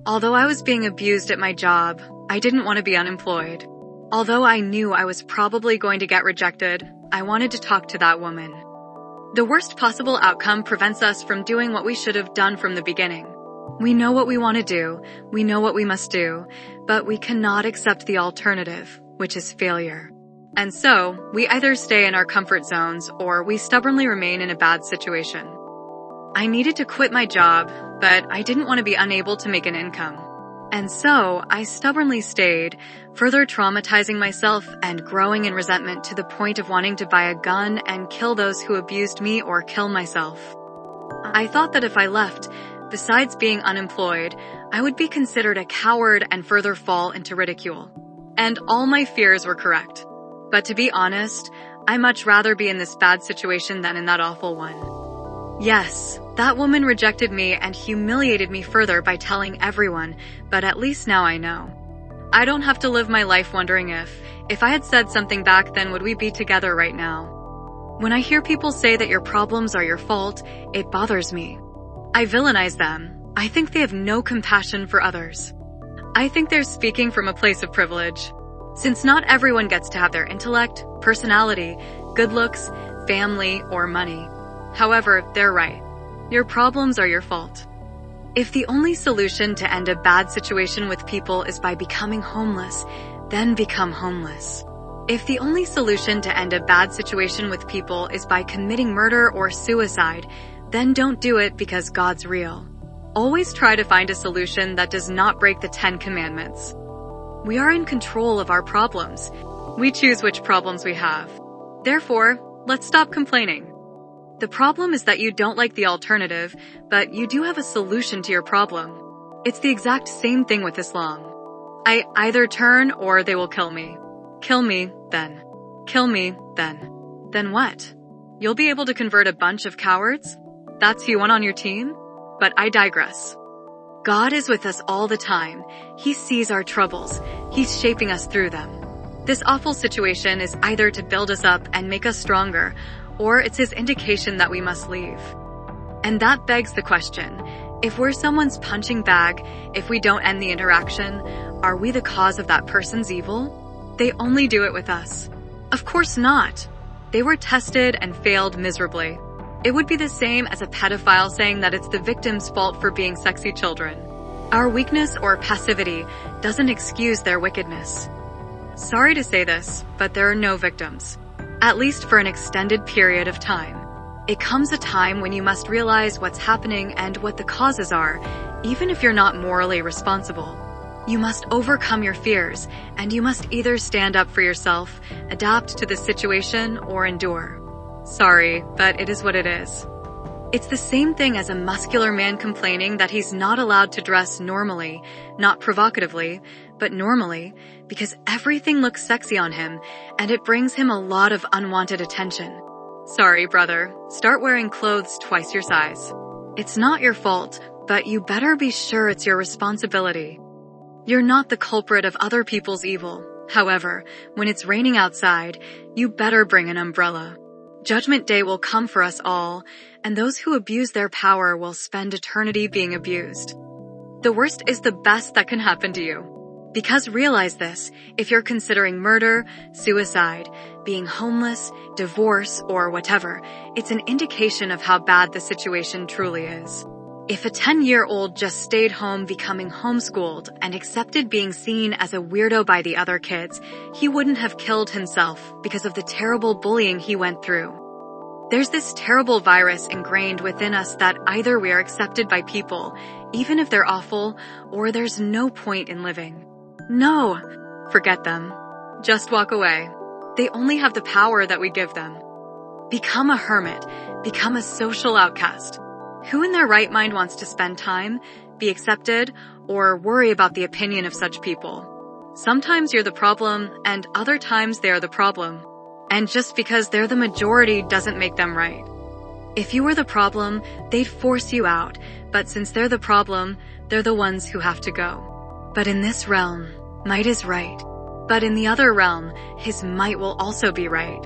Although I was being abused at my job, I didn't want to be unemployed. Although I knew I was probably going to get rejected, I wanted to talk to that woman. The worst possible outcome prevents us from doing what we should have done from the beginning. We know what we want to do, we know what we must do, but we cannot accept the alternative, which is failure. And so, we either stay in our comfort zones or we stubbornly remain in a bad situation. I needed to quit my job, but I didn't want to be unable to make an income. And so, I stubbornly stayed, further traumatizing myself and growing in resentment to the point of wanting to buy a gun and kill those who abused me or kill myself. I thought that if I left, besides being unemployed, I would be considered a coward and further fall into ridicule. And all my fears were correct. But to be honest, I'd much rather be in this bad situation than in that awful one. Yes, that woman rejected me and humiliated me further by telling everyone, but at least now I know. I don't have to live my life wondering if I had said something back then would we be together right now. When I hear people say that your problems are your fault, it bothers me. I villainize them. I think they have no compassion for others. I think they're speaking from a place of privilege. Since not everyone gets to have their intellect, personality, good looks, family, or money. However, they're right. Your problems are your fault. If the only solution to end a bad situation with people is by becoming homeless, then become homeless. If the only solution to end a bad situation with people is by committing murder or suicide, then don't do it because God's real. Always try to find a solution that does not break the 10 Commandments. We are in control of our problems. We choose which problems we have. Therefore, let's stop complaining. The problem is that you don't like the alternative, but you do have a solution to your problem. It's the exact same thing with Islam. I either turn or they will kill me. Kill me, then. Kill me, then. Then what? You'll be able to convert a bunch of cowards? That's who you want on your team? But I digress. God is with us all the time. He sees our troubles. He's shaping us through them. This awful situation is either to build us up and make us stronger, or it's his indication that we must leave. And that begs the question, if we're someone's punching bag, if we don't end the interaction, are we the cause of that person's evil? They only do it with us. Of course not. They were tested and failed miserably. It would be the same as a pedophile saying that it's the victim's fault for being sexy children. Our weakness or passivity doesn't excuse their wickedness. Sorry to say this, but there are no victims. At least for an extended period of time. It comes a time when you must realize what's happening and what the causes are, even if you're not morally responsible. You must overcome your fears, and you must either stand up for yourself, adapt to the situation, or endure. Sorry, but it is what it is. It's the same thing as a muscular man complaining that he's not allowed to dress normally, not provocatively, but normally, because everything looks sexy on him, and it brings him a lot of unwanted attention. Sorry, brother, start wearing clothes twice your size. It's not your fault, but you better be sure it's your responsibility. You're not the culprit of other people's evil. However, when it's raining outside, you better bring an umbrella. Judgment Day will come for us all, and those who abuse their power will spend eternity being abused. The worst is the best that can happen to you. Because realize this, if you're considering murder, suicide, being homeless, divorce, or whatever, it's an indication of how bad the situation truly is. If a 10-year-old just stayed home becoming homeschooled and accepted being seen as a weirdo by the other kids, he wouldn't have killed himself because of the terrible bullying he went through. There's this terrible virus ingrained within us that either we are accepted by people, even if they're awful, or there's no point in living. No, forget them. Just walk away. They only have the power that we give them. Become a hermit. Become a social outcast. Who in their right mind wants to spend time, be accepted, or worry about the opinion of such people? Sometimes you're the problem, and other times they are the problem. And just because they're the majority doesn't make them right. If you were the problem, they'd force you out, but since they're the problem, they're the ones who have to go. But in this realm, might is right. But in the other realm, his might will also be right.